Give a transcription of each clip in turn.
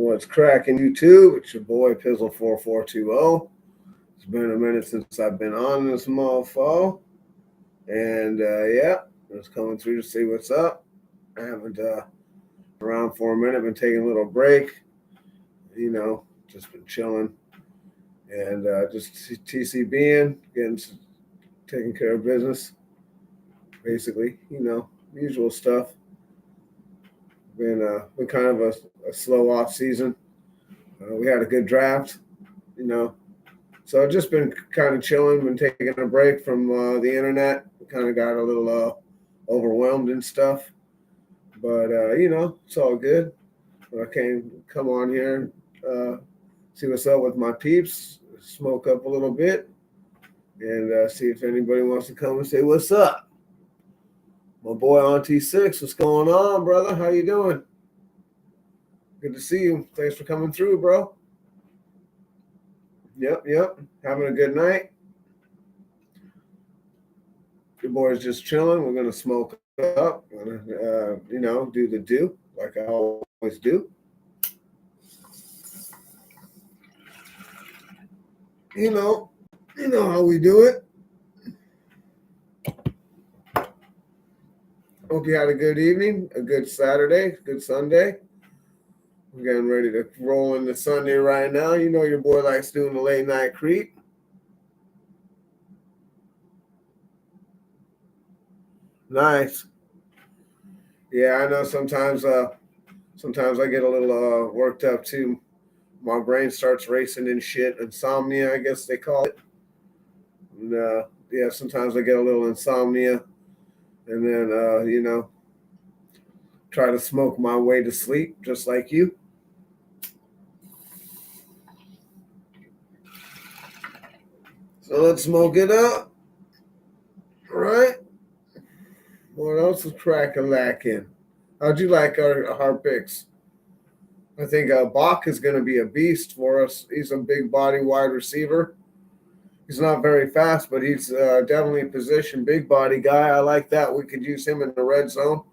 What's cracking, YouTube? It's your boy pizzle4420. It's been a minute since I've been on this mofo. And yeah, just coming through to see what's up. I haven't around for a minute, been taking a little break. Just been chilling and just TCBing, taking care of business. Basically, usual stuff. Been kind of a slow off season. We had a good draft, so I've just been kind of chilling, been taking a break from the internet. Kind of got a little overwhelmed and stuff, but it's all good. I can come on here, see what's up with my peeps, smoke up a little bit, and see if anybody wants to come and say what's up. My boy Auntie Six, what's going on, brother? How you doing? Good to see you. Thanks for coming through, bro. Yep. Having a good night. Your boy's just chilling. We're gonna smoke up. We're gonna, do the do like I always do. You know how we do it. Hope you had a good evening, a good Saturday, good Sunday. We're getting ready to roll into Sunday right now. You know your boy likes doing the late night creep. Nice. Yeah, I know sometimes I get a little worked up too. My brain starts racing and shit. Insomnia, I guess they call it. And yeah, sometimes I get a little insomnia. And then, try to smoke my way to sleep, just like you. So let's smoke it up. All right. What else is crack-a-lacking? How'd you like our picks? I think Bach is going to be a beast for us. He's a big body wide receiver. He's not very fast, but he's definitely a position big body guy. I like that. We could use him in the red zone.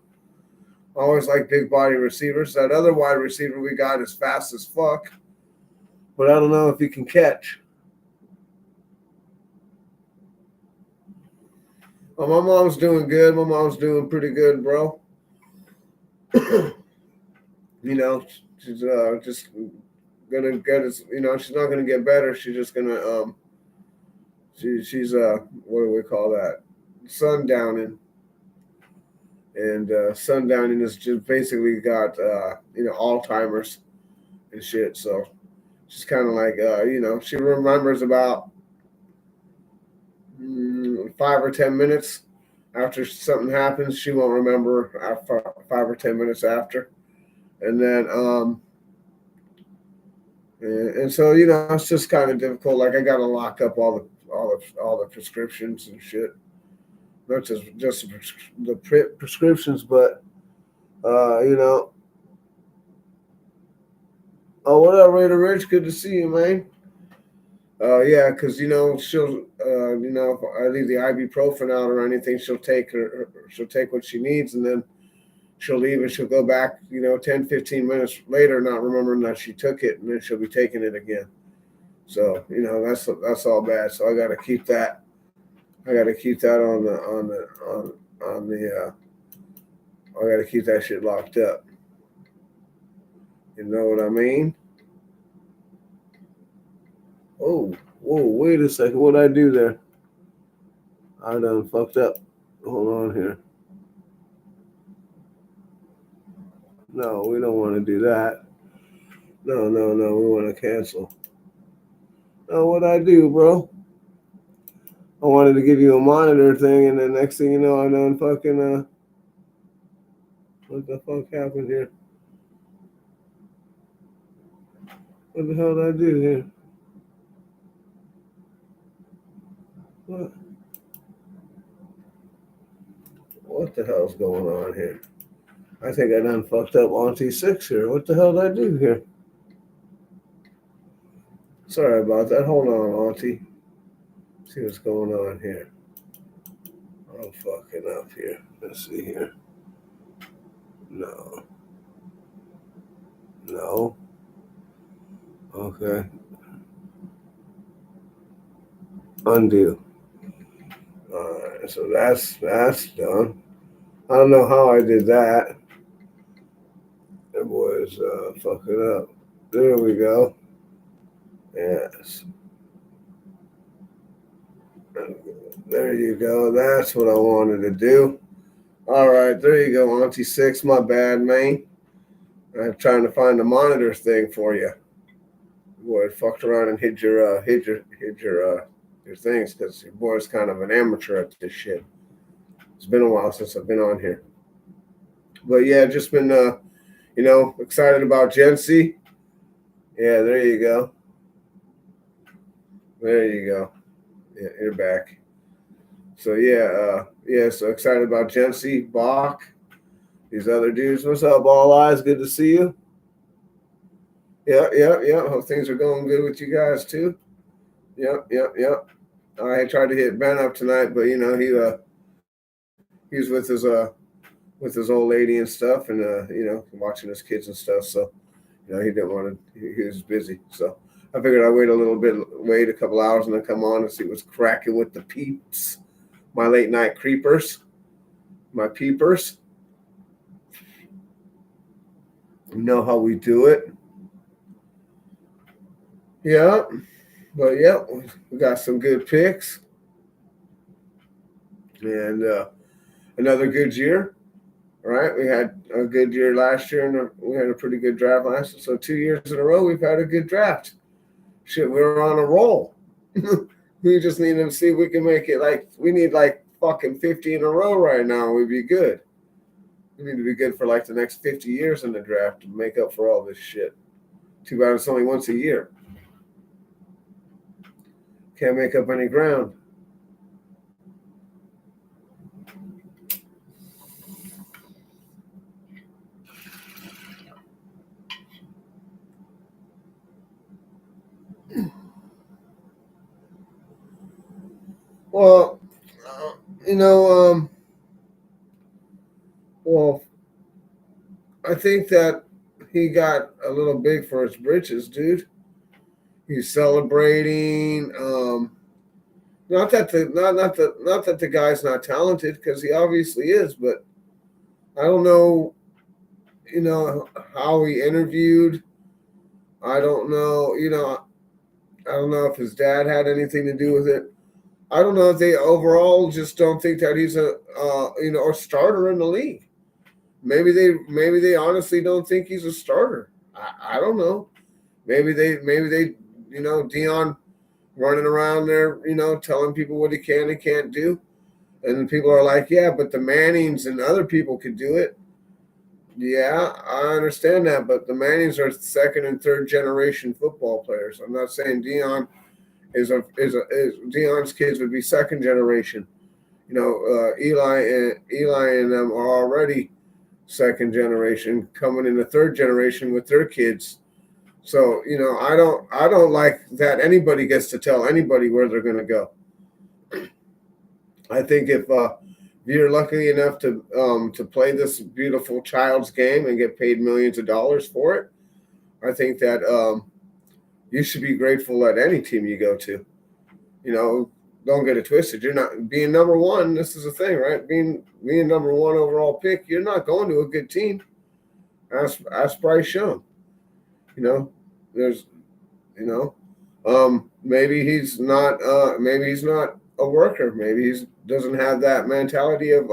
I always like big body receivers. That other wide receiver we got is fast as fuck, but I don't know if he can catch. Well, my mom's doing good. My mom's doing pretty good, bro. She's just gonna get us. She's not gonna get better. She's just gonna she's what do we call that? Sundowning. And sundowning is just basically got Alzheimer's and shit. So she's kind of like she remembers about 5 or 10 minutes after something happens. She won't remember after 5 or 10 minutes after, and then and so it's just kind of difficult. Like I got to lock up all the prescriptions and shit. Not just the prescriptions, but Oh, what up, Raider Rich? Good to see you, man. Yeah, because she'll if I leave the ibuprofen out or anything, she'll take what she needs, and then she'll leave and she'll go back 10, 15 minutes later, not remembering that she took it, and then she'll be taking it again. So that's all bad. So I got to keep that. I got to keep that I got to keep that shit locked up. You know what I mean? Oh, whoa, wait a second. What'd I do there? I done fucked up. Hold on here. No, we don't want to do that. No. We want to cancel. Oh, what'd I do, bro? I wanted to give you a monitor thing, and then next thing you know, I done fucking, what the fuck happened here? What the hell did I do here? What the hell's going on here? I think I done fucked up Auntie Six here. What the hell did I do here? Sorry about that. Hold on, Auntie. See what's going on here. I'm fucking up here. Let's see here. No. Okay. Undo. All right, so that's done. I don't know how I did that. It was fuck it up. There we go. Yes. There you go. That's what I wanted to do. All right, there you go, Auntie Six. My bad, man. I'm trying to find the monitor thing for you. Boy, fucked around and hid your things because your boy's kind of an amateur at this shit. It's been a while since I've been on here, but yeah, just been excited about Gen C. Yeah, there you go. There you go. Yeah, you're back. So yeah, so excited about Gen C, Bach, these other dudes. What's up, All Eyes? Good to see you. Yeah. Hope things are going good with you guys too. Yep. I tried to hit Ben up tonight, but he's with his old lady and stuff, and watching his kids and stuff. So he didn't want to. He was busy, so I figured I'd wait a couple hours, and then come on and see what's cracking with the peeps, my late night creepers, my peepers. You know how we do it. Yeah, but yeah, we got some good picks, and another good year. Right, we had a good year last year, and we had a pretty good draft last year. So 2 years in a row, we've had a good draft. Shit, we're on a roll. We just need to see if we can make it. Like we need like fucking 50 in a row right now. We'd be good. We need to be good for like the next 50 years in the draft to make up for all this shit. Too bad it's only once a year. Can't make up any ground. Well, you know, well, I think that he got a little big for his britches, dude. He's celebrating. Not that the guy's not talented, because he obviously is, but I don't know, how he interviewed. I don't know, I don't know if his dad had anything to do with it. I don't know if they overall just don't think that he's a starter in the league. Maybe they honestly don't think he's a starter. I don't know. Maybe they Dion running around there, telling people what he can and can't do. And then people are like, yeah, but the Mannings and other people could do it. Yeah, I understand that, but the Mannings are second and third generation football players. I'm not saying Dion is Dion's kids would be second generation. Eli and them are already second generation, coming in the third generation with their kids. So I don't like that anybody gets to tell anybody where they're going to go. I think if you're lucky enough to play this beautiful child's game and get paid millions of dollars for it, I think that you should be grateful at any team you go to. Don't get it twisted. You're not being number one. This is the thing, right? Being number one overall pick, you're not going to a good team. Ask Bryce Young. There's, maybe he's not. Maybe he's not a worker. Maybe he doesn't have that mentality of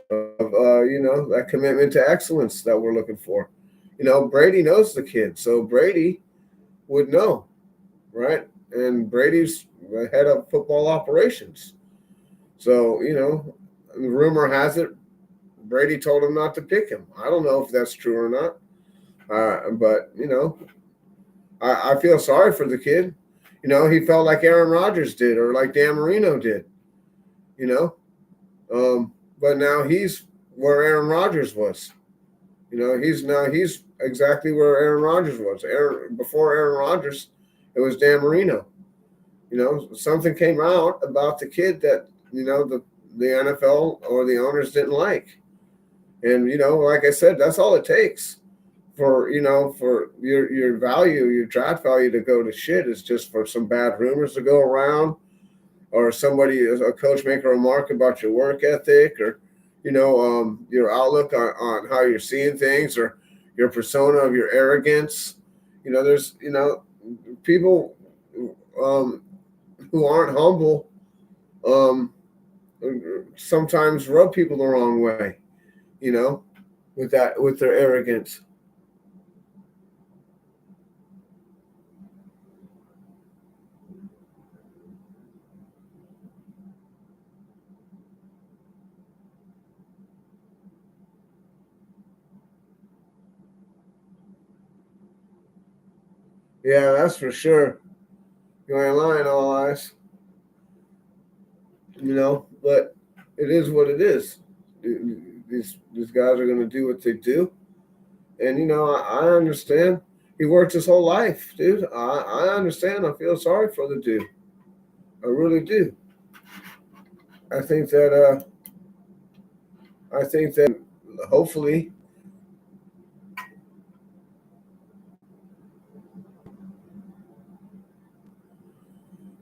that commitment to excellence that we're looking for. Brady knows the kid, so Brady would know, right? And Brady's the head of football operations. So, the rumor has it Brady told him not to pick him. I don't know if that's true or not. But, I feel sorry for the kid. He felt like Aaron Rodgers did or like Dan Marino did, but now he's where Aaron Rodgers was. He's exactly where Aaron Rodgers was. Before Aaron Rodgers, it was Dan Marino. Something came out about the kid that, the NFL or the owners didn't like. And, like I said, that's all it takes for your value, your draft value to go to shit is just for some bad rumors to go around, or a coach make a remark about your work ethic, or your outlook on how you're seeing things, or your persona of your arrogance. There's people um, who aren't humble um, sometimes rub people the wrong way. You know, with their arrogance. Yeah, that's for sure. You ain't lying, all eyes. But it is what it is. These guys are gonna do what they do, and I understand. He worked his whole life, dude. I understand. I feel sorry for the dude. I really do. I think that hopefully,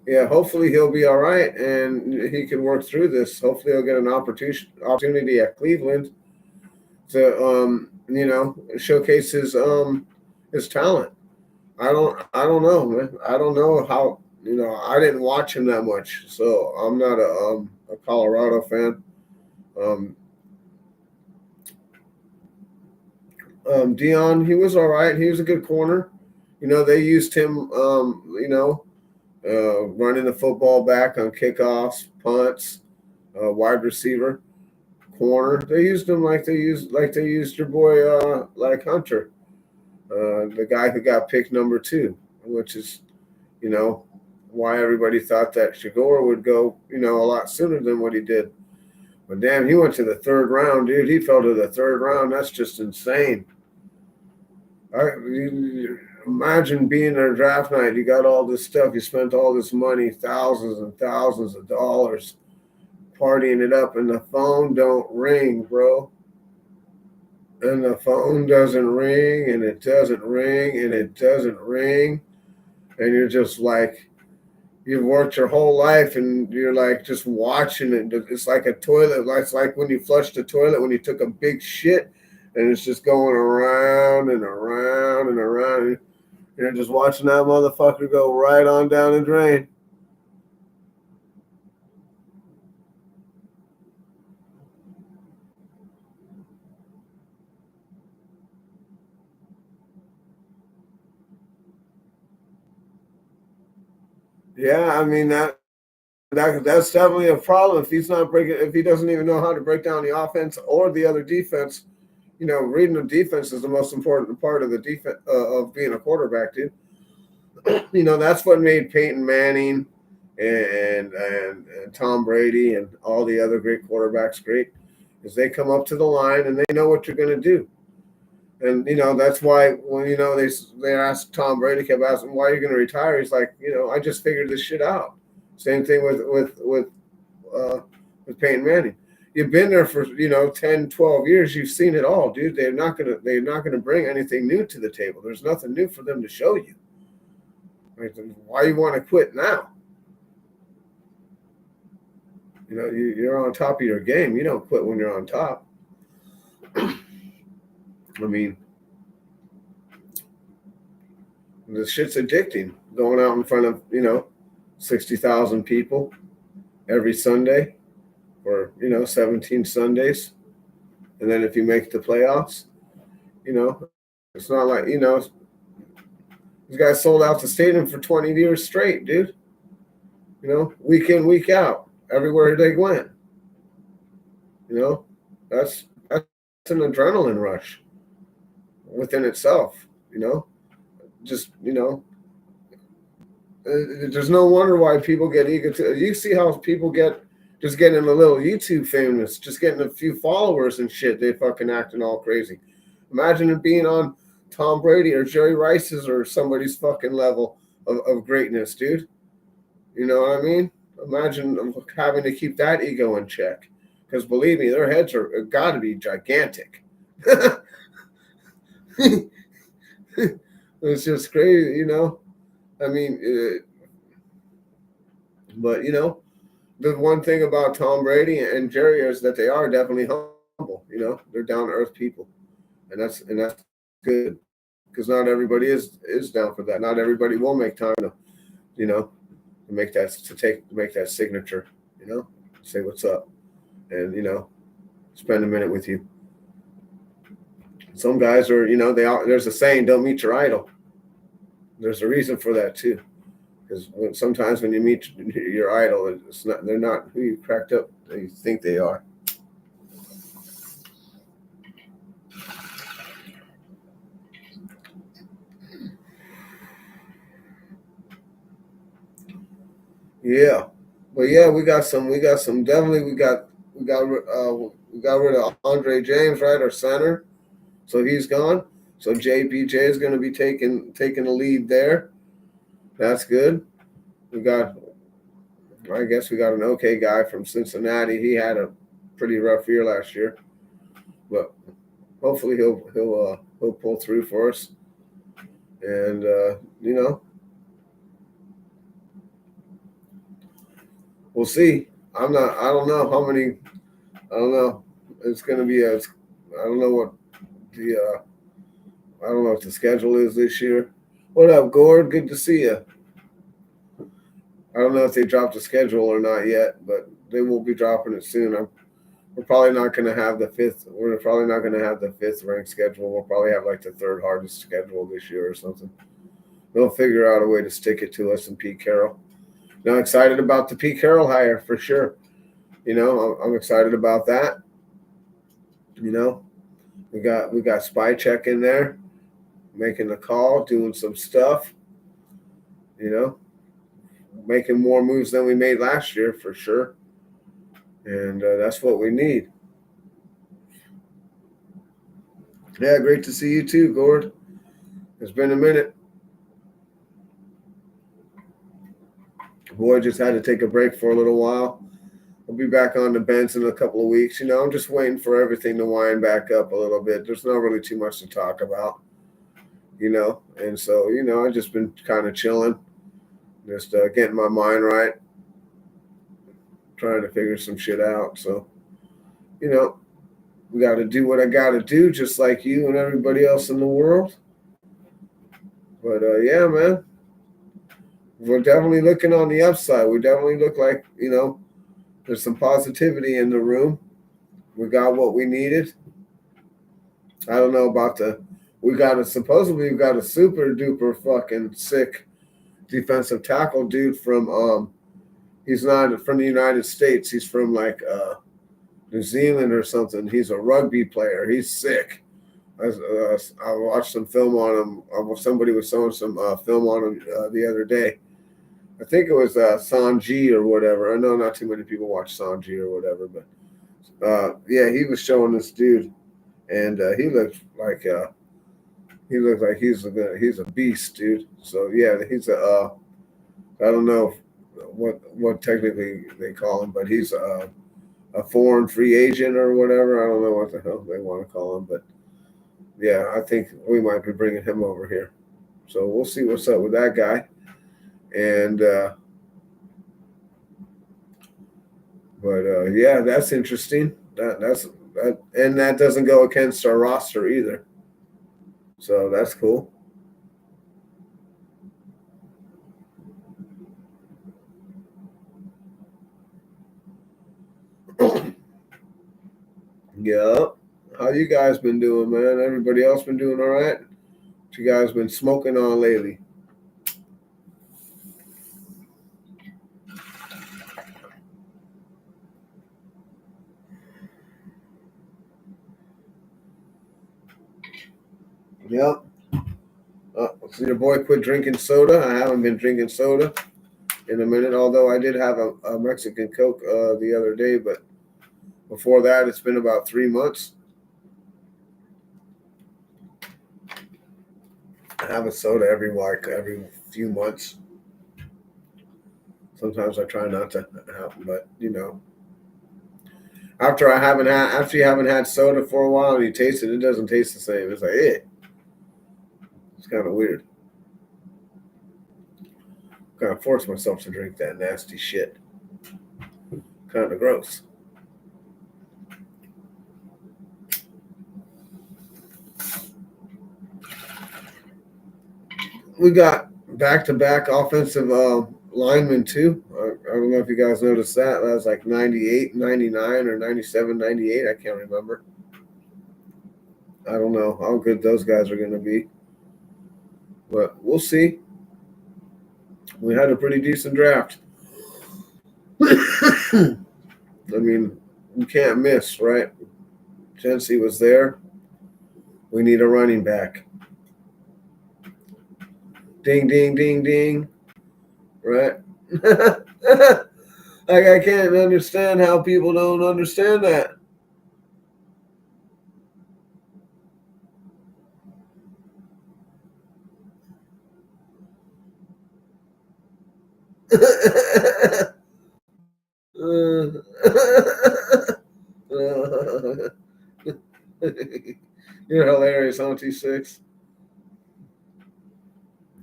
yeah, hopefully he'll be all right and he can work through this. Hopefully he'll get an opportunity at Cleveland to showcase his talent. I don't know, man. I don't know how. I didn't watch him that much, so I'm not a Colorado fan. Um, Dion, he was all right. He was a good corner. They used him. Running the football back on kickoffs, punts, wide receiver, corner. They used him like they used your boy like Hunter, the guy who got picked number two, which is you know why everybody thought that Shagor would go a lot sooner than what he did. But damn, he went to the third round, dude. He fell to the third round. That's just insane. Imagine being there draft night. You got all this stuff. You spent all this money, thousands and thousands of dollars, partying it up, and the phone don't ring, bro. And the phone doesn't ring, and it doesn't ring, and it doesn't ring, and you're just like, you've worked your whole life, and you're like just watching it. It's like a toilet. It's like when you flushed the toilet when you took a big shit, and it's just going around and around and around. You're just watching that motherfucker go right on down the drain. Yeah, I mean that's definitely a problem if he's not breaking if he doesn't even know how to break down the offense or the other defense. Reading the defense is the most important part of the defense of being a quarterback, dude. That's what made Peyton Manning and Tom Brady and all the other great quarterbacks great, is they come up to the line and they know what you're going to do. And that's why when they asked Tom Brady, kept asking, why are you going to retire? He's like, I just figured this shit out. Same thing uh, with Peyton Manning. You've been there for 10, 12 years. You've seen it all, dude. They're not gonna bring anything new to the table. There's nothing new for them to show you. Like, why you want to quit now? You're on top of your game. You don't quit when you're on top. I mean, the shit's addicting. Going out in front of 60,000 people every Sunday, or 17 Sundays, and then if you make the playoffs, you know, it's not like these guys sold out the stadium for 20 years straight, dude. Week in, week out, everywhere they went. You know, that's an adrenaline rush within itself. Just there's no wonder why people get ego. You see how people get just getting a little YouTube famous, just getting a few followers and shit. They fucking acting all crazy. Imagine it being on Tom Brady or Jerry Rice's or somebody's fucking level of greatness, dude. You know what I mean? Imagine having to keep that ego in check. Because believe me, their heads are got to be gigantic. It's just crazy, you know. I mean, but you know, the one thing about Tom Brady and Jerry is that they are definitely humble. You know, they're down to earth people, and that's good because not everybody is down for that. Not everybody will make time to, you know, to make that signature. You know, say what's up, and you know, spend a minute with you. Some guys are, you know, there's a saying, "Don't meet your idol." There's a reason for that too, because sometimes when you meet your idol, they're not who you cracked up they think they are. Yeah, but yeah, we got some. Definitely, we got rid of Andre James, right, our center. So he's gone. So JPJ is going to be taking the lead there. That's good. We got, I guess we got an okay guy from Cincinnati. He had a pretty rough year last year, but hopefully he'll pull through for us. And you know, we'll see. I'm not. I don't know how many. I don't know. It's going to be a. I don't know what the. I don't know what the schedule is this year. What up, Gord? Good to see you. I don't know if they dropped the schedule or not yet, but they will be dropping it soon. We're probably not going to have the fifth. We're probably not going to have the fifth ranked schedule. We'll probably have like the third hardest schedule this year or something. They'll figure out a way to stick it to us and Pete Carroll. Now excited about the Pete Carroll hire for sure. You know, I'm excited about that. You know, we got Spy Check in there, making the call, doing some stuff. You know, making more moves than we made last year for sure, and that's what we need. Yeah, great to see you too, Gord. It's been a minute. Boy just had to take a break for a little while. We'll be back on the bench in a couple of weeks. You know, I'm just waiting for everything to wind back up a little bit. There's not really too much to talk about, you know, and so you know, I've just been kind of chilling, just getting my mind right, trying to figure some shit out. So you know, we got to do what I got to do, just like you and everybody else in the world. But yeah, man, we're definitely looking on the upside. We definitely look like, you know, there's some positivity in the room. We got what we needed. I don't know about the. We got a supposedly we got a super duper fucking sick defensive tackle dude from he's not from the United States. He's from like New Zealand or something. He's a rugby player. He's sick. I watched some film on him. Somebody was showing some film on him the other day. I think it was Sanji or whatever. I know not too many people watch Sanji or whatever, but yeah, he was showing this dude, and he looked like he's a beast, dude. So yeah, he's a I don't know what technically they call him, but he's a foreign free agent or whatever. I don't know what the hell they want to call him, but yeah, I think we might be bringing him over here. So we'll see what's up with that guy. And but yeah, that's interesting. And that doesn't go against our roster either. So that's cool. Yeah. How you guys been doing, man? Everybody else been doing all right? What you guys been smoking on lately? Yep. So your boy quit drinking soda. I haven't been drinking soda in a minute, although I did have a Mexican Coke the other day, but before that, it's been about 3 months. I have a soda every few months. Sometimes I try not to have, but you know, after you haven't had soda for a while and you taste it, it doesn't taste the same. It's like, eh. It's kind of weird. Kind of force myself to drink that nasty shit. Kind of gross. We got back-to-back offensive linemen too. I don't know if you guys noticed that. That was like 98, 99, or 97, 98. I can't remember. I don't know how good those guys are going to be. But we'll see. We had a pretty decent draft. I mean, you can't miss, right? Jency was there. We need a running back. Ding, ding, ding, ding. Right? Like, I can't understand how people don't understand that. You're hilarious, Auntie Six.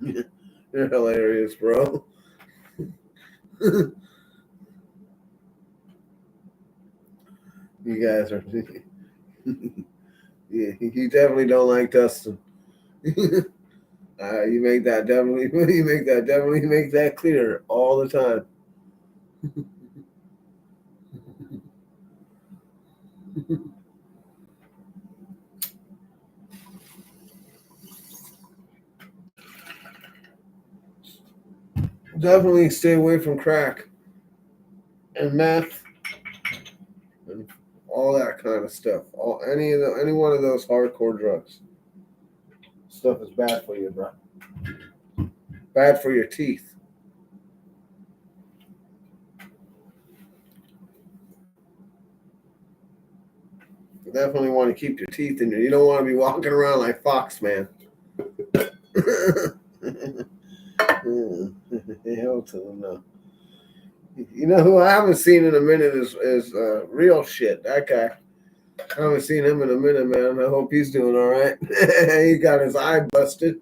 You're hilarious, bro. You guys are. Yeah, you definitely don't like Dustin. You make that definitely. You make that clear all the time. Definitely stay away from crack and meth and all that kind of stuff. Any one of those hardcore drugs. Stuff is bad for you, bro. Bad for your teeth. You definitely want to keep your teeth in there. You don't want to be walking around like Fox, man. Hell to them, no. You know who I haven't seen in a minute is real shit. That guy. I haven't seen him in a minute, man. I hope he's doing all right. He got his eye busted,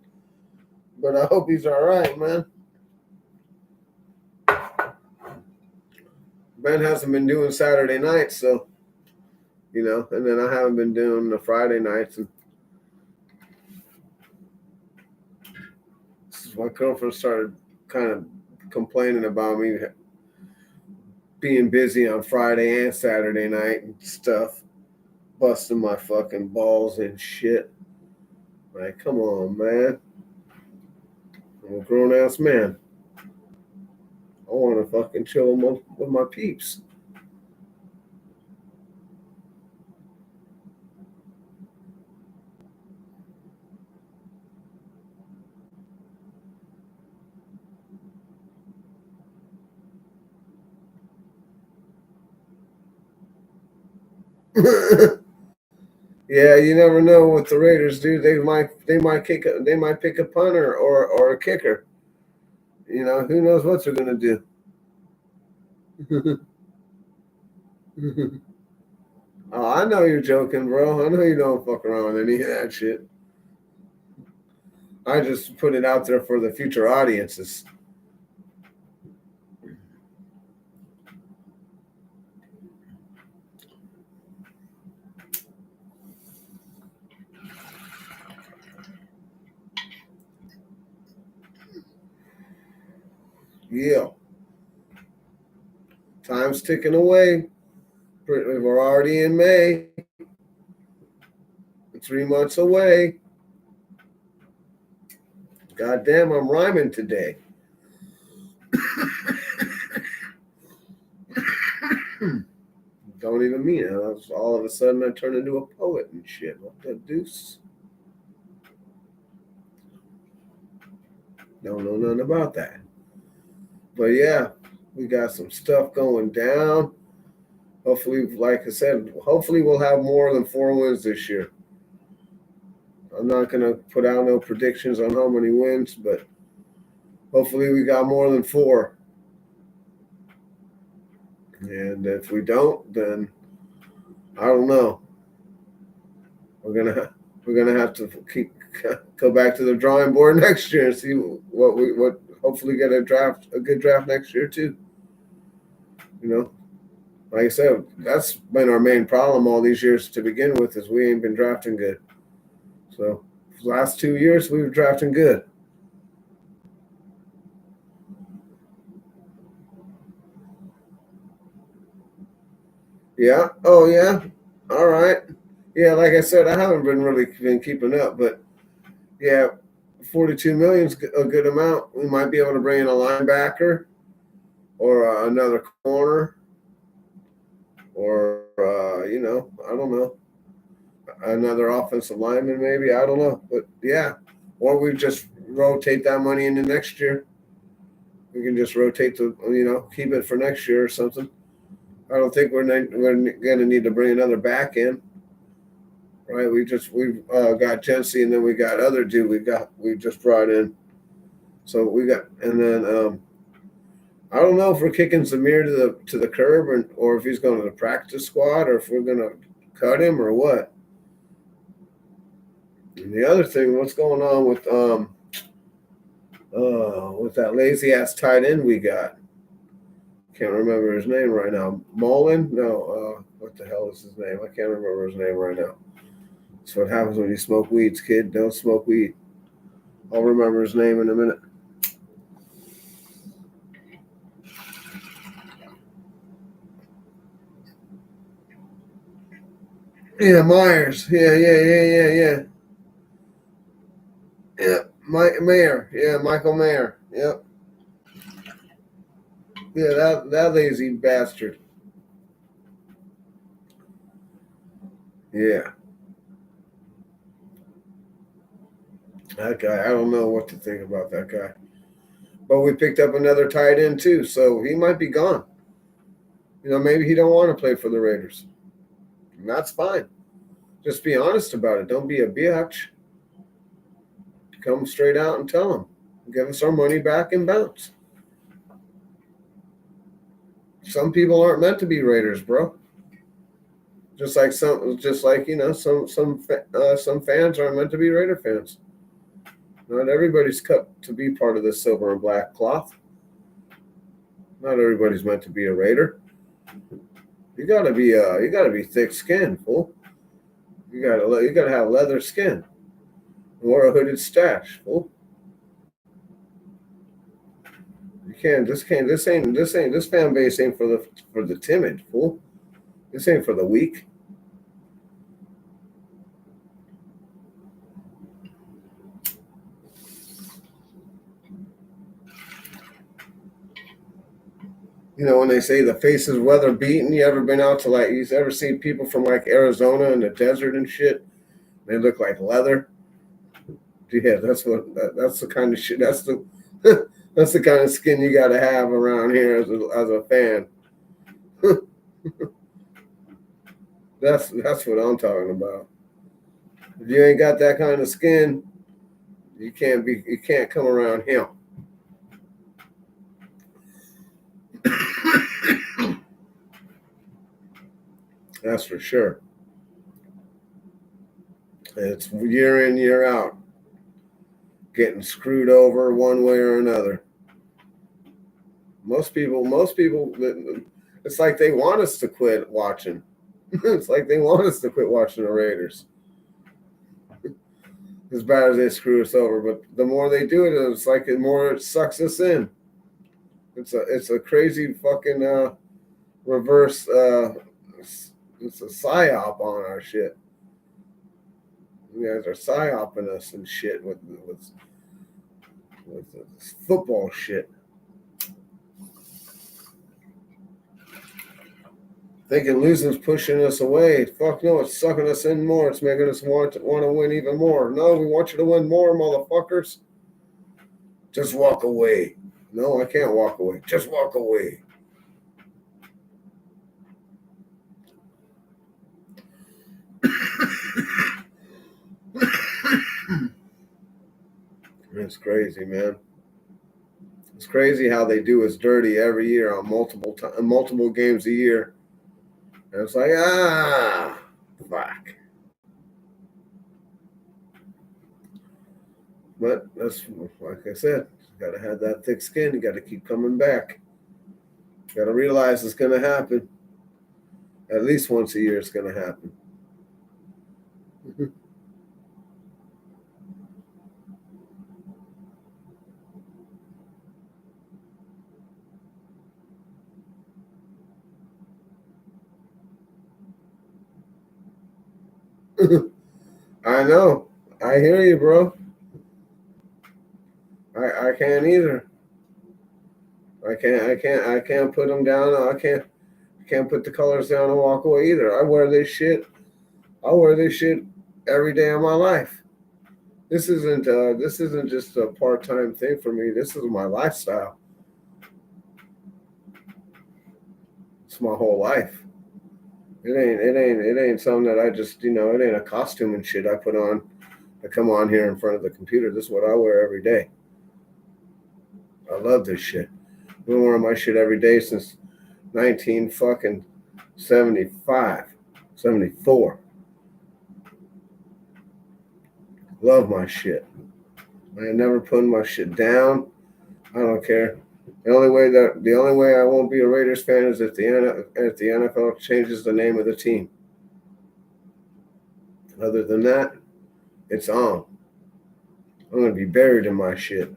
but I hope he's all right, man. Ben hasn't been doing Saturday nights, so and then I haven't been doing the Friday nights. And my girlfriend started kind of complaining about me being busy on Friday and Saturday night and stuff, busting my fucking balls and shit. Like, come on, man. I'm a grown ass man. I want to fucking chill with my peeps. Yeah, you never know what the Raiders do. They might pick a punter or a kicker. Who knows what they're gonna do. Oh, I know you're joking, bro. I know you don't fuck around with any of that shit. I just put it out there for the future audiences. Yeah. Time's ticking away. We're already in May. 3 months away. God damn, I'm rhyming today. Don't even mean it. All of a sudden, I turn into a poet and shit. What the deuce? Don't know nothing about that. But yeah, we got some stuff going down. Hopefully, like I said, hopefully we'll have more than 4 wins this year. I'm not going to put out no predictions on how many wins, but hopefully we got more than 4. And if we don't, then I don't know. We're gonna have to go back to the drawing board next year and see what hopefully get a good draft next year too. You know, like I said, that's been our main problem all these years to begin with, is we ain't been drafting good. So the last 2 years we were drafting good. Yeah. Oh yeah. All right. Yeah, like I said, I haven't been keeping up, but yeah, 42 million is a good amount. We might be able to bring in a linebacker or another corner, or I don't know, another offensive lineman maybe. I don't know, but yeah, or we just rotate that money into next year. We can just rotate keep it for next year or something. I don't think we're going to need to bring another back in, right? We've got Jency, and then we got other dude we just brought in. So we got, and then I don't know if we're kicking Zamir to the curb, or if he's going to the practice squad, or if we're going to cut him or what. And the other thing, what's going on with that lazy ass tight end we got? Can't remember his name right now. Mullen? No. What the hell is his name? I can't remember his name right now. That's what happens when you smoke weeds, kid. Don't smoke weed. I'll remember his name in a minute. Yeah, Myers. Yeah. Yeah, Mayer. Yeah, Michael Mayer. Yep. Yeah, that lazy bastard. Yeah. That guy, I don't know what to think about that guy. But we picked up another tight end too, so he might be gone. Maybe he don't want to play for the Raiders. And that's fine. Just be honest about it. Don't be a bitch. Come straight out and tell them. Give us our money back and bounce. Some people aren't meant to be Raiders, bro. Just like some fans aren't meant to be Raider fans. Not everybody's cut to be part of this silver and black cloth. Not everybody's meant to be a Raider. You gotta be thick skinned, fool. You gotta have leather skin or a hooded stash, fool. You can't. This fan base ain't for the timid, fool. This ain't for the weak. When they say the face is weather beaten, you ever seen people from like Arizona in the desert and shit? They look like leather. Yeah, that's the kind of shit. That's the that's the kind of skin you got to have around here as a fan. That's what I'm talking about. If you ain't got that kind of skin, you can't come around him. That's for sure. It's year in, year out, getting screwed over one way or another. Most people, it's like they want us to quit watching. It's like they want us to quit watching the Raiders. As bad as they screw us over, but the more they do it, it's like the more it sucks us in. It's a crazy fucking reverse. It's a psyop on our shit. You guys are psyoping us and shit with this football shit. Thinking losing's pushing us away. Fuck no, it's sucking us in more. It's making us want to win even more. No, we want you to win more, motherfuckers. Just walk away. No, I can't walk away. Just walk away. It's crazy, man. It's crazy how they do us dirty every year on multiple games a year. And it's like, fuck. But that's like I said, you got to have that thick skin. You got to keep coming back. You got to realize it's going to happen. At least once a year, it's going to happen. I know. I hear you, bro. I can't either. I can't put them down. I can't put the colors down and walk away either. I wear this shit. I wear this shit every day of my life. This isn't just a part-time thing for me. This is my lifestyle. It's my whole life. It ain't something that I just, it ain't a costume and shit I put on to come on here in front of the computer. This is what I wear every day. I love this shit. I've been wearing my shit every day since 19 fucking 75, 74. Love my shit. I ain't never putting my shit down. I don't care. The only way I won't be a Raiders fan is if the NFL changes the name of the team. Other than that, it's on. I'm gonna be buried in my shit.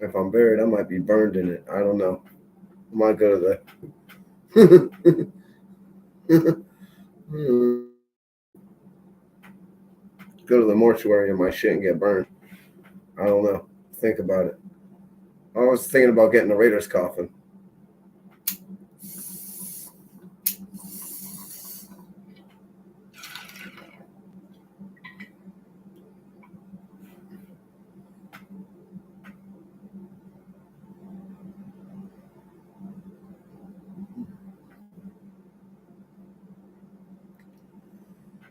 If I'm buried, I might be burned in it. I don't know. I might go to the go to the mortuary in my shit and get burned. I don't know. Think about it. I was thinking about getting a Raiders coffin.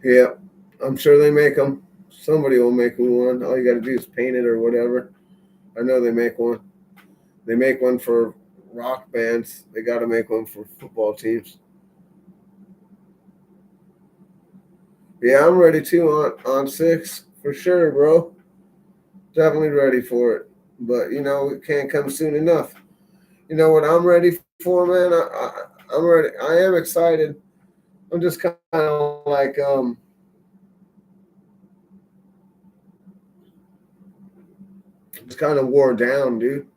Yeah, I'm sure they make them. Somebody will make one. All you got to do is paint it or whatever. I know they make one. They make one for rock bands. They got to make one for football teams. Yeah, I'm ready too on 6 for sure, bro. Definitely ready for it. But it can't come soon enough. You know what I'm ready for, man? I'm ready. I am excited. I'm just kind of like just kind of wore down, dude.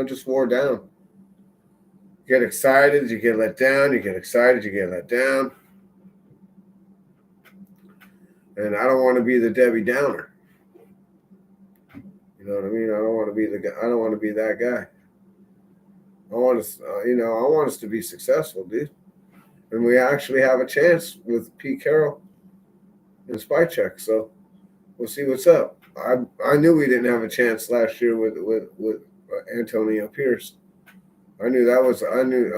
Just wore down. You get excited, you get let down. You get excited, you get let down. And I don't want to be the Debbie Downer. You know what I mean? I don't want to be the guy. I don't want to be that guy. I want us, I want us to be successful, dude. And we actually have a chance with Pete Carroll and Spycheck. So we'll see what's up. I knew we didn't have a chance last year with Antonio Pierce. I knew that was I knew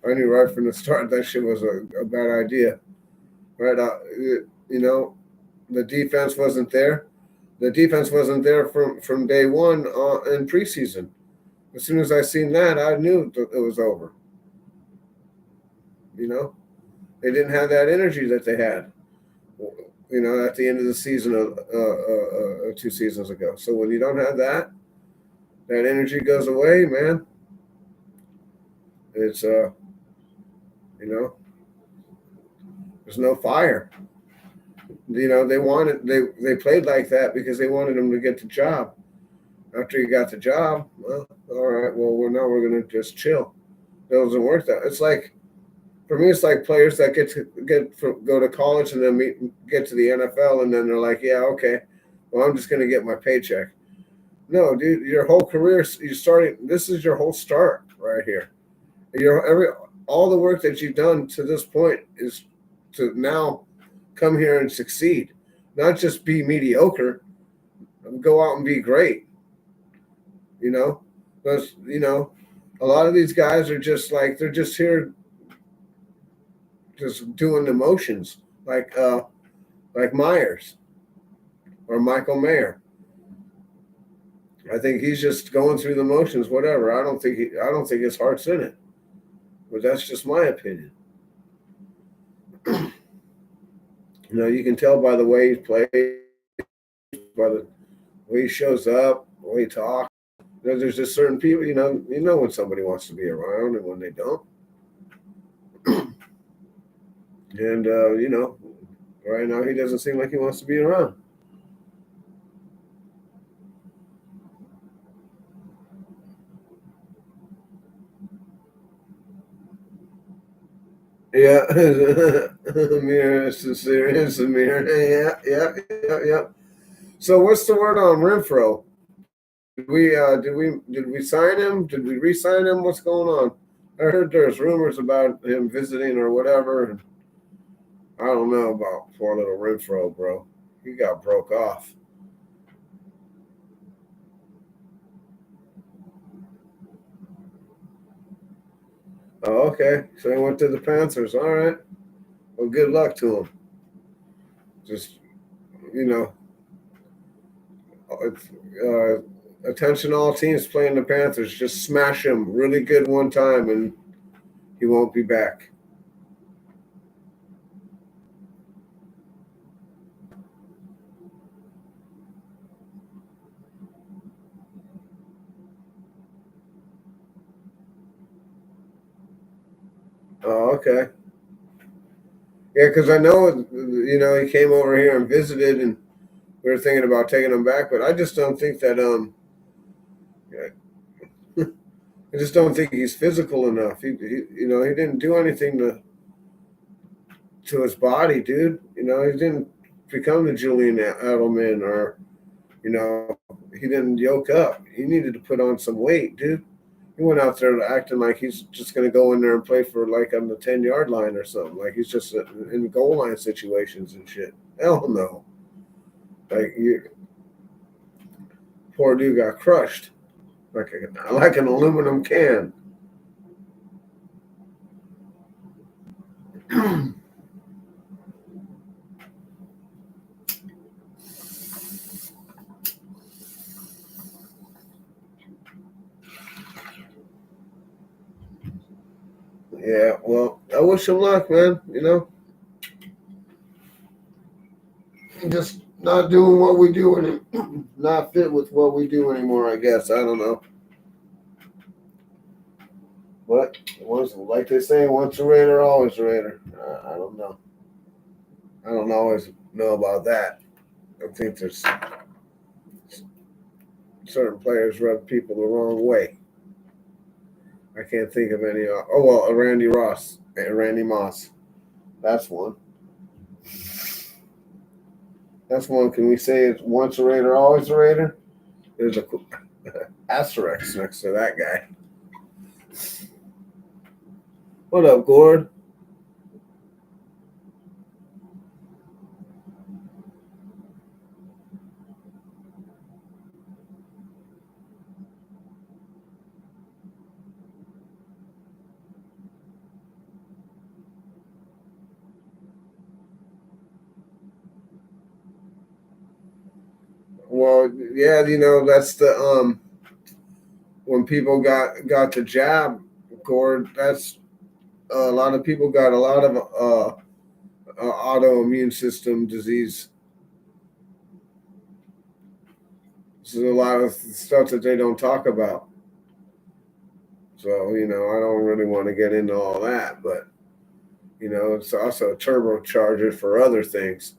I knew right from the start that shit was a bad idea. Right, the defense wasn't there. The defense wasn't there from day one in preseason. As soon as I seen that, I knew it was over. They didn't have that energy that they had. At the end of the season of 2 seasons ago. So when you don't have that energy goes away, man. It's there's no fire. They played like that because they wanted him to get the job. After he got the job, well, all right, well, now we're gonna just chill. It doesn't work that. It's like for me, it's like players that go to college and then get to the NFL and then they're like, yeah, okay, well, I'm just gonna get my paycheck. No, dude, your whole career, you starting. This is your whole start right here. All the work that you've done to this point is to now come here and succeed, not just be mediocre. Go out and be great. Because a lot of these guys are just like they're just here, just doing the motions, like Myers or Michael Mayer. I think he's just going through the motions, whatever. I don't think his heart's in it, but that's just my opinion. You can tell by the way he plays, by the way he shows up, the way he talks. There's just certain people, you know when somebody wants to be around and when they don't. And right now he doesn't seem like he wants to be around. Yeah, Amir, sincere, Samir. Yeah. So what's the word on Renfro? Did we sign him? Did we re-sign him? What's going on? I heard there's rumors about him visiting or whatever. And I don't know about poor little Renfro, bro. He got broke off. Oh, okay. So he went to the Panthers. All right. Well, good luck to him. Just you know, attention all teams playing the Panthers. Just smash him really good one time, and he won't be back. Oh, okay. Yeah, because I know he came over here and visited, and we were thinking about taking him back, but I just don't think that I just don't think he's physical enough. He didn't do anything to his body, dude. He didn't become the Julian Edelman, or he didn't yoke up. He needed to put on some weight, dude. He went out there acting like he's just going to go in there and play for like on the 10-yard line or something. Like he's just in goal line situations and shit. Hell no. Like poor dude got crushed like an aluminum can. Yeah, well, I wish him luck, man. Just not doing what we do and not fit with what we do anymore. I guess I don't know. But once, like they say, once a Raider, always a Raider. I don't know. I don't always know about that. I think there's certain players rub people the wrong way. I can't think of any. Oh well, Randy Moss. That's one. That's one. Can we say it's once a Raider, always a Raider? There's a asterisk next to that guy. What up, Gord? Well, yeah, that's the when people got the jab, Gord. That's a lot of people got a lot of autoimmune system disease. This is a lot of stuff that they don't talk about. So I don't really want to get into all that, but it's also a turbocharger for other things.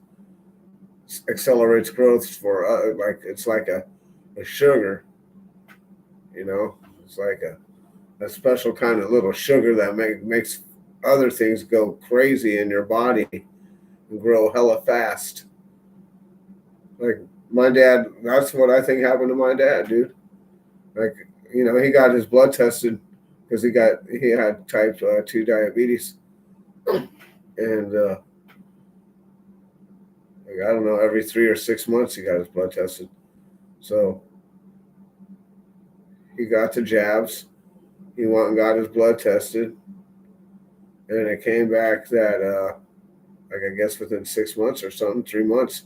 Accelerates growth for like it's like a sugar. It's like a special kind of little sugar that makes other things go crazy in your body and grow hella fast. Like my dad, that's what I think happened to my dad, dude. Like he got his blood tested because he had type 2 diabetes, and like, I don't know, every 3 or 6 months he got his blood tested. So he got the jabs. He went and got his blood tested, and it came back that like I guess within 6 months or something, 3 months,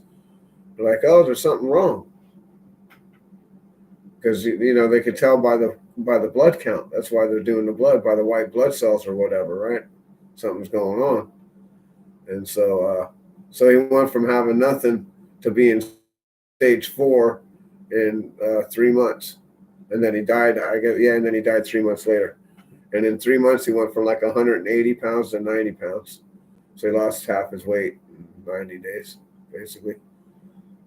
they're like, oh, there's something wrong, because they could tell by the blood count. That's why they're doing the blood by the white blood cells or whatever, right? Something's going on, and so he went from having nothing to being stage 4 in 3 months, and then he died. I guess, yeah, and then he died 3 months later. And in 3 months, he went from like 180 pounds to 90 pounds. So he lost half his weight in 90 days, basically.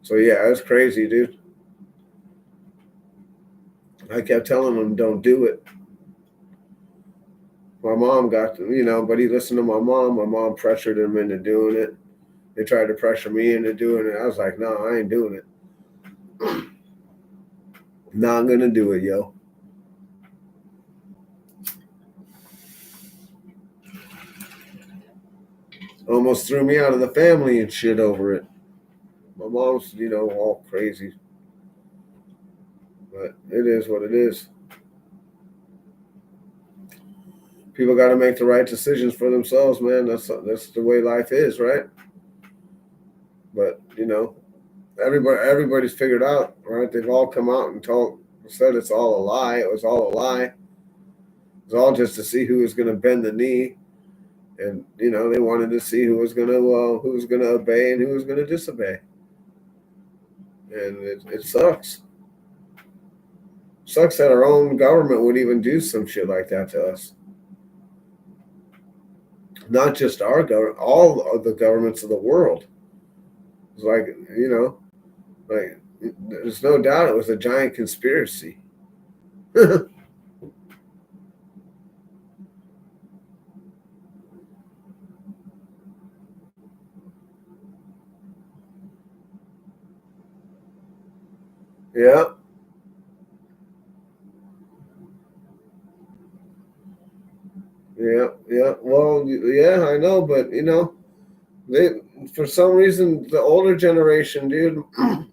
So yeah, it was crazy, dude. I kept telling him, don't do it. My mom got, but he listened to my mom. My mom pressured him into doing it. They tried to pressure me into doing it. I was like, no, I ain't doing it. Not gonna do it, yo. Almost threw me out of the family and shit over it. My mom's, all crazy. But it is what it is. People got to make the right decisions for themselves, man. That's the way life is, right? But everybody's figured out, right? They've all come out and said it's all a lie. It was all a lie. It was all just to see who was going to bend the knee, and they wanted to see who was going to obey and who was going to disobey. And it sucks. Sucks that our own government would even do some shit like that to us. Not just our government, all of the governments of the world. It's like, like there's no doubt it was a giant conspiracy. Yeah. Yeah, yeah. Well, yeah, I know, but they for some reason the older generation, dude,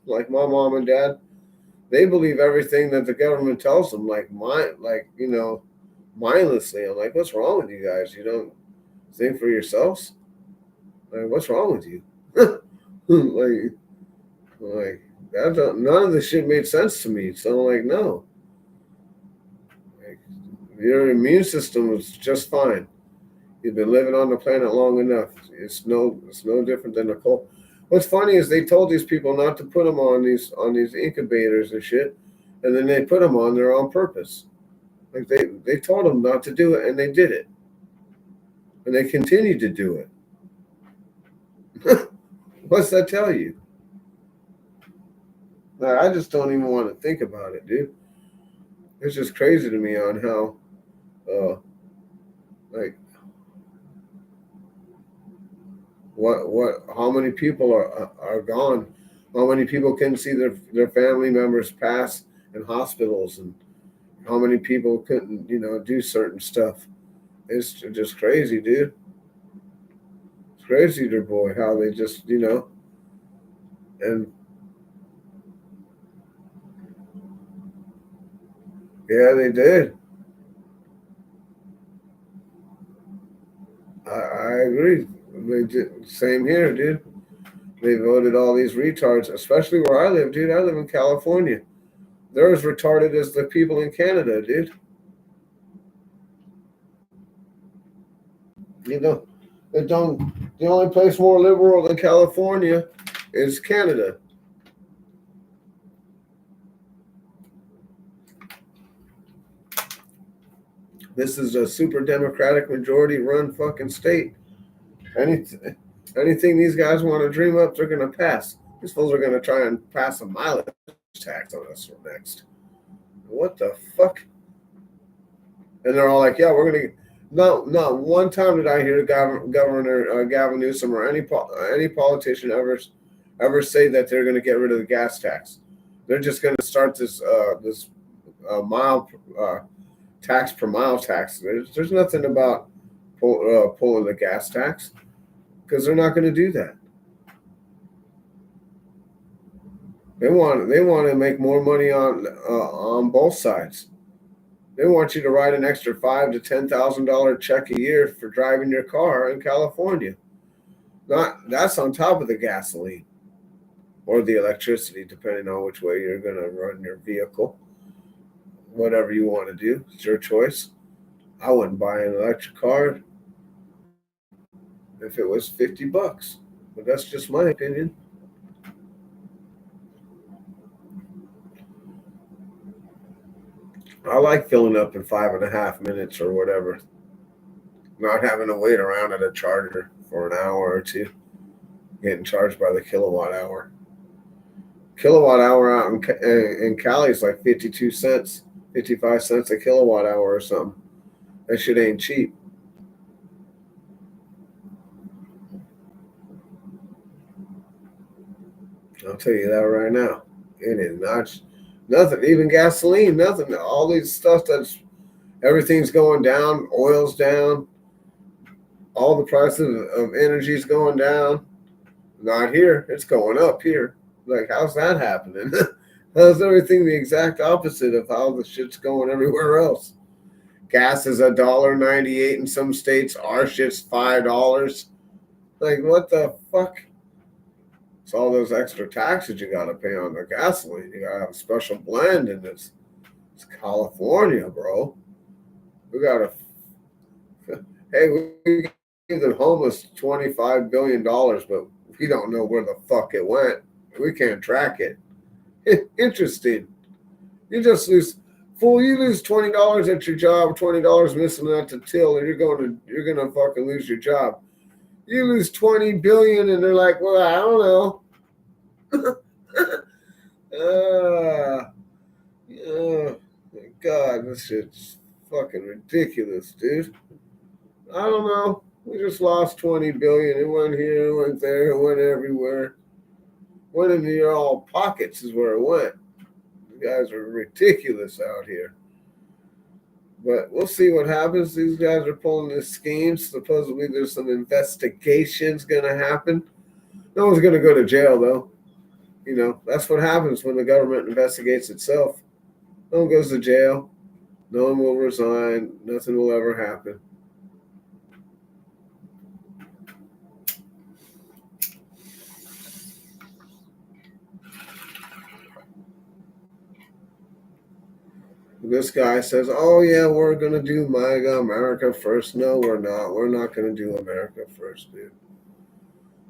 like my mom and dad, they believe everything that the government tells them, mindlessly. I'm like, what's wrong with you guys? You don't think for yourselves? Like, what's wrong with you? like none of this shit made sense to me. So I'm like, no, like, your immune system was just fine. You've been living on the planet long enough. It's no different than a cold. What's funny is they told these people not to put them on these incubators and shit, and then they put them on there on purpose. Like they told them not to do it, and they did it, and they continued to do it. What's that tell you? Like, I just don't even want to think about it, dude. It's just crazy to me on how, like, how many people are gone, how many people can see their family members pass in hospitals, and how many people couldn't do certain stuff. It's just crazy, dude. It's crazy, dear boy, how they just and yeah, they did. I agree. They did. Same here, dude. They voted all these retards, especially where I live, dude. I live in California. They're as retarded as the people in Canada, dude. You know, they don't. The only place more liberal than California is Canada. This is a super Democratic majority run fucking state. Anything these guys want to dream up, they're gonna pass. These fools are gonna try and pass a mileage tax on us next. What the fuck? And they're all like, "Yeah, we're gonna." No, not one time did I hear Governor Gavin Newsom or any politician ever say that they're going to get rid of the gas tax. They're just going to start this mile tax per mile tax. There's nothing about pulling the gas tax because they're not going to do that. They want to make more money on both sides. They want you to write an extra $5,000 to $10,000 check a year for driving your car in California. Not that's on top of the gasoline or the electricity, depending on which way you're going to run your vehicle. Whatever you want to do, it's your choice. I wouldn't buy an electric car if it was $50, but that's just my opinion. I like filling up in 5.5 minutes or whatever. Not having to wait around at a charger for an hour or two, getting charged by the kilowatt hour. Kilowatt hour out in Cali is like 52 cents, 55 cents a kilowatt hour or something. That shit ain't cheap. I'll tell you that right now. It is not nothing. Even gasoline, nothing. All these stuff that's everything's going down. Oil's down. All the prices of energy's going down. Not here. It's going up here. Like, how's that happening? How's everything the exact opposite of how the shit's going everywhere else? Gas is $1.98 in some states. Our shit's $5. Like, what the fuck? It's all those extra taxes you gotta pay on the gasoline. You gotta have a special blend, and it's California, bro. We gotta. Hey, we gave the homeless $25 billion, but we don't know where the fuck it went. We can't track it. Interesting. You just lose, fool. You lose $20 at your job, $20 missing at the till, and you're gonna fucking lose your job. You lose 20 billion, and they're like, well, I don't know. Oh, God, this shit's fucking ridiculous, dude. I don't know. We just lost 20 billion. It went here, it went there, it went everywhere. Went into your all pockets is where it went. You guys are ridiculous out here. But we'll see what happens. These guys are pulling this scheme. Supposedly there's some investigations gonna happen. No one's gonna go to jail though. You know, that's what happens when the government investigates itself. No one goes to jail. No one will resign. Nothing will ever happen. This guy says, oh, yeah, we're going to do MAGA, America first. No, we're not. We're not going to do America first, dude.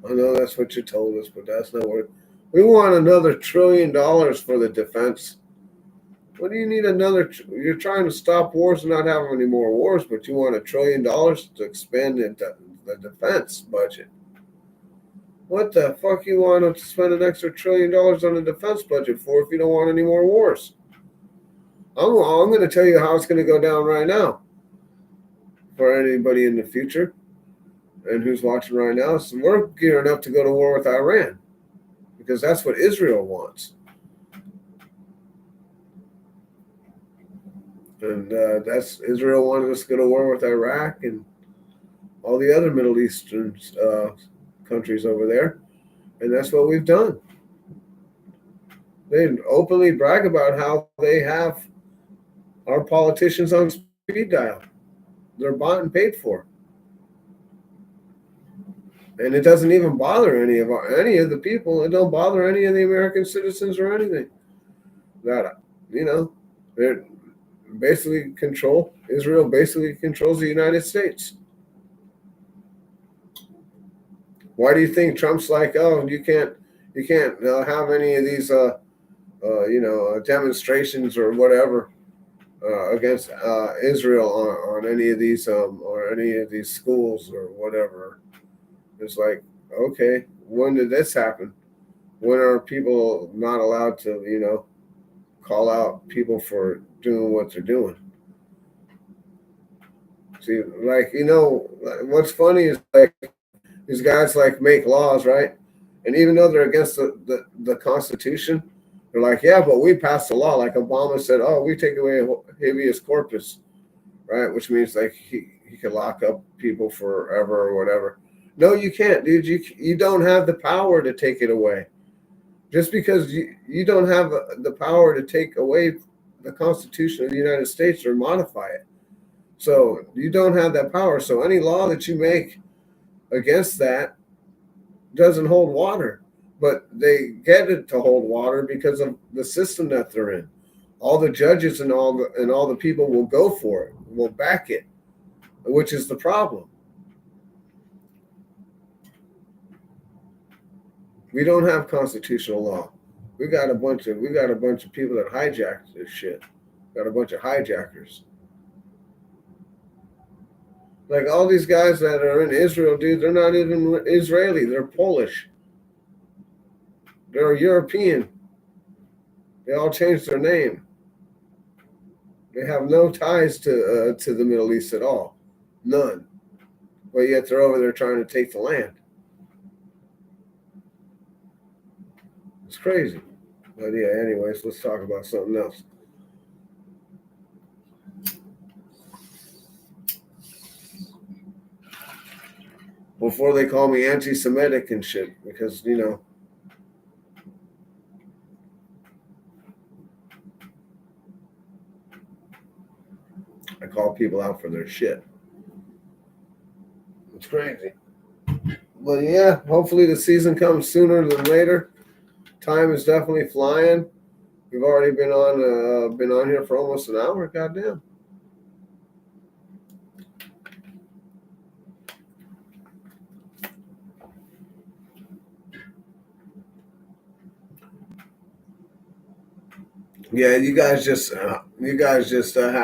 I know that's what you told us, but that's not what. We want another $1 trillion for the defense. What do you need another? You're trying to stop wars and not have any more wars, but you want $1 trillion to expand the defense budget. What the fuck you want to spend an extra $1 trillion on the defense budget for if you don't want any more wars? I'm going to tell you how it's going to go down right now for anybody in the future and who's watching right now. So we're gearing up to go to war with Iran because that's what Israel wants. And that's Israel wanted us to go to war with Iraq and all the other Middle Eastern countries over there. And that's what we've done. They openly brag about how they have our politicians on speed dial. They're bought and paid for. And it doesn't even bother any of the people. It don't bother any of the American citizens or anything. That, you know, they're basically Israel basically controls the United States. Why do you think Trump's like, oh, you can't have any of these, demonstrations or whatever against Israel on any of these or any of these schools or whatever? It's like, okay, when did this happen? When are people not allowed to, call out people for doing what they're doing? See, like, what's funny is like these guys like make laws, right? And even though they're against the Constitution, they're like, yeah, but we passed a law. Like Obama said, oh, we take away habeas corpus, right? Which means like he could lock up people forever or whatever. No, you can't, dude. You don't have the power to take it away. Just because you don't have the power to take away the Constitution of the United States or modify it. So you don't have that power. So any law that you make against that doesn't hold water. But they get it to hold water because of the system that they're in. All the judges and all the people will go for it, will back it, which is the problem. We don't have constitutional law. We got a bunch of people that hijacked this shit. Got a bunch of hijackers. Like all these guys that are in Israel, dude, they're not even Israeli. They're Polish. They're European. They all changed their name. They have no ties to the Middle East at all. None. But yet they're over there trying to take the land. It's crazy. But yeah, anyways, let's talk about something else. Before they call me anti-Semitic and shit, because, you know, I call people out for their shit. It's crazy. But yeah, hopefully the season comes sooner than later. Time is definitely flying. We've already been on here for almost an hour. Goddamn. Yeah, you guys just had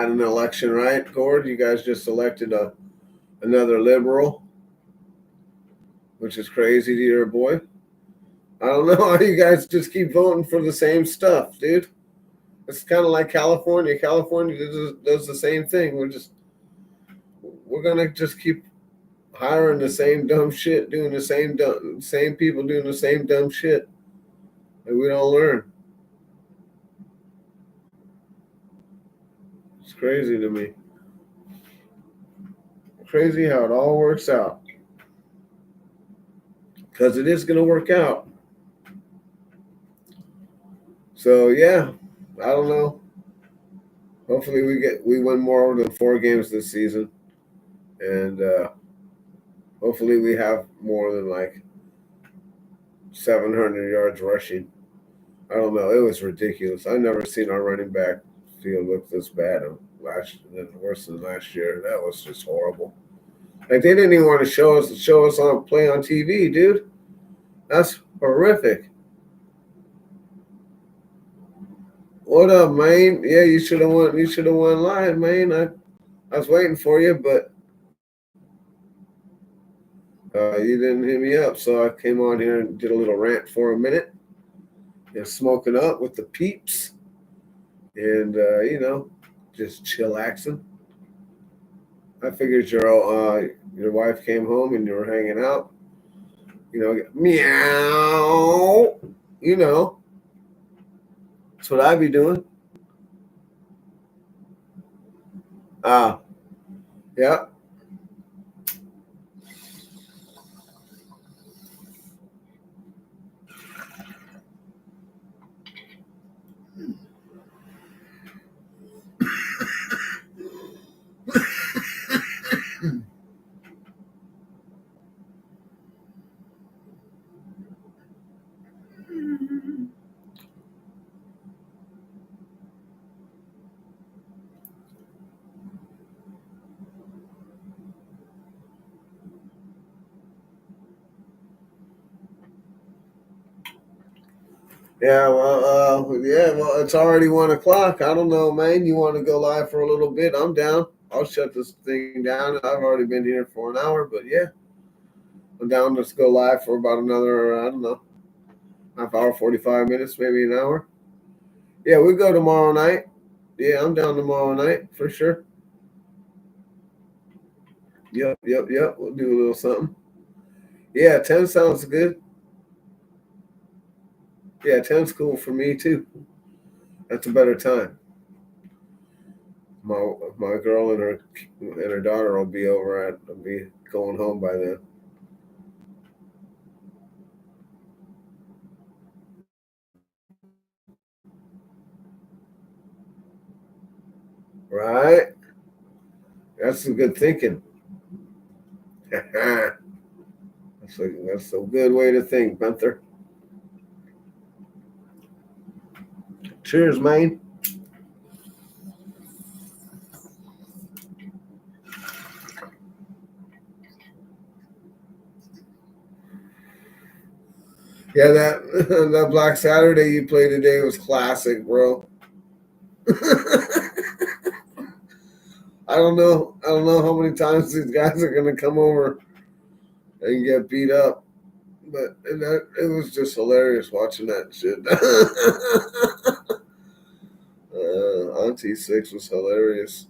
an election, right, Gord? You guys just elected another liberal, which is crazy to your boy. I don't know how you guys just keep voting for the same stuff, dude. It's kind of like California. California does the same thing. We're gonna just keep hiring the same dumb shit, doing the same people doing the same dumb shit, and we don't learn. It's crazy to me. Crazy how it all works out. Because it is gonna work out. So yeah, I don't know. Hopefully we win more than 4 games this season, and hopefully we have more than like 700 yards rushing. I don't know. It was ridiculous. I've never seen our running back field look this bad worse than last year. That was just horrible. Like they didn't even want to show us on play on TV, dude. That's horrific. What up, man? Yeah, you should have won. You should have won live, man. I was waiting for you, but you didn't hit me up, so I came on here and did a little rant for a minute. And smoking up with the peeps, and you know, just chillaxing. I figured your wife came home and you were hanging out. You know, meow. You know, that's what I'd be doing. Ah, yeah. Well, it's already 1 o'clock. I don't know, man. You want to go live for a little bit? I'm down. I'll shut this thing down. I've already been here for an hour, but yeah, I'm down. Let's go live for about another, I don't know, half hour, 45 minutes, maybe an hour. Yeah, we go tomorrow night. Yeah, I'm down tomorrow night for sure. Yep. We'll do a little something. Yeah, 10 sounds good. Yeah, 10's cool for me too. That's a better time. My girl and her daughter will be over at. I'll be going home by then. Right? That's some good thinking. That's a good way to think, Gunther. Cheers, man. Yeah, that that Black Saturday you played today was classic, bro. I don't know. I don't know how many times these guys are gonna come over and get beat up. But it was just hilarious watching that shit. Auntie Six was hilarious.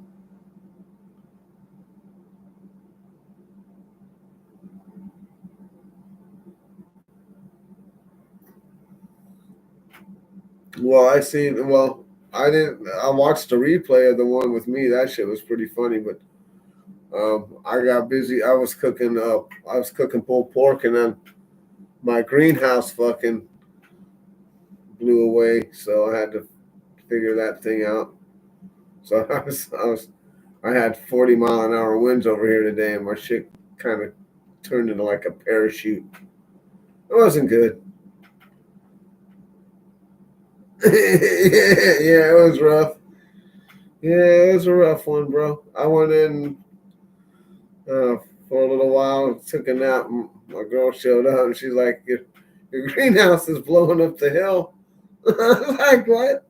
Well, I seen. Well, I didn't. I watched the replay of the one with me. That shit was pretty funny. But I got busy. I was cooking. I was cooking pulled pork, and then my greenhouse fucking blew away. So I had to figure that thing out. So I had 40-mile-an-hour winds over here today, and my shit kind of turned into like a parachute. It wasn't good. Yeah, it was rough. Yeah, it was a rough one, bro. I went in for a little while, took a nap. And my girl showed up, and she's like, "Your greenhouse is blowing up the hill." I was like, "What?"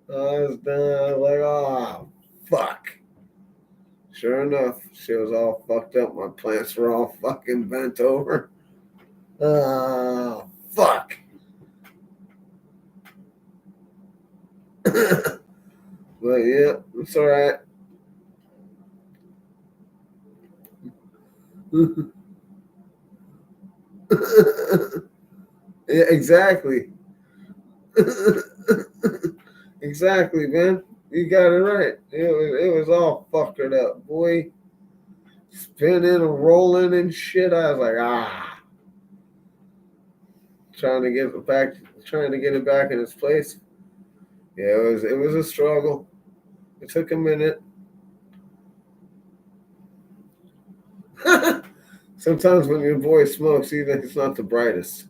I was done. I was like, "Oh, fuck." Sure enough, she was all fucked up. My plants were all fucking bent over. Oh, fuck. But yeah, it's all right. Yeah, exactly. Exactly, man. You got it right. It was all fucked up, boy. Spinning and rolling and shit. I was like, trying to get it back, trying to get it back in its place. Yeah, it was a struggle. It took a minute. Sometimes when your boy smokes, even it's not the brightest.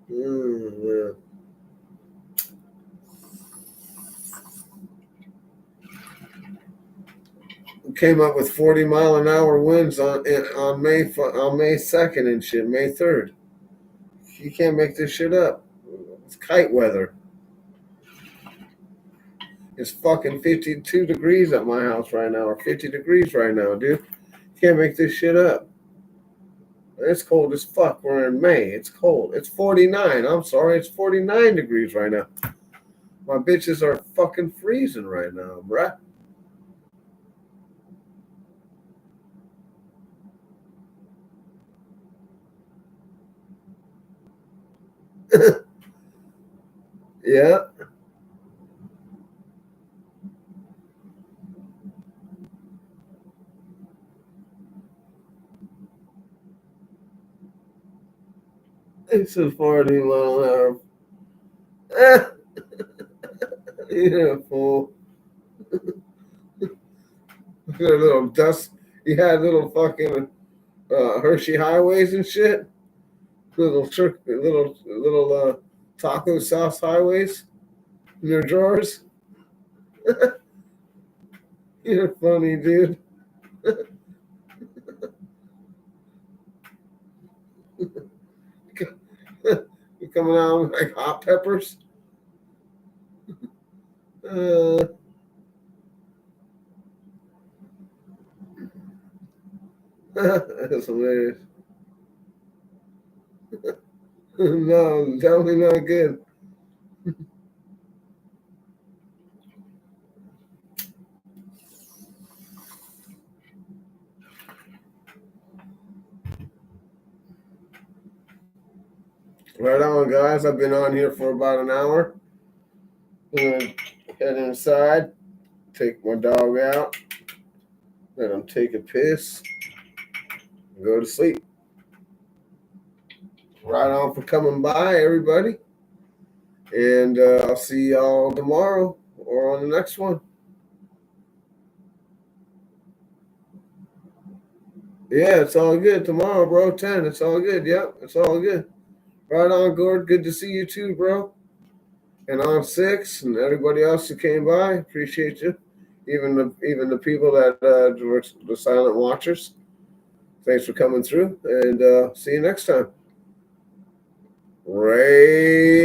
Yeah. Came up with 40-mile-an-hour winds on May 2nd and shit, May 3rd. You can't make this shit up. It's kite weather. It's fucking 52 degrees at my house right now, or 50 degrees right now, dude. You can't make this shit up. It's cold as fuck. We're in May. It's cold. It's 49. I'm sorry. It's 49 degrees right now. My bitches are fucking freezing right now, bruh. Yeah. It's a 40-mile-an-hour. Yeah, fool. A little dust. You had little fucking Hershey highways and shit. Little taco sauce highways in your drawers. You're funny, dude. You're coming out with like hot peppers. Uh, that's hilarious. No, definitely not good. Right on, guys. I've been on here for about an hour. I'm gonna head inside, take my dog out, let him take a piss, and go to sleep. Right on for coming by, everybody. And I'll see y'all tomorrow or on the next one. Yeah, it's all good tomorrow, bro. 10. It's all good. Yep, it's all good. Right on, Gord. Good to see you too, bro. And on 6 and everybody else who came by, appreciate you. Even the people that were the silent watchers. Thanks for coming through, and see you next time. Ray.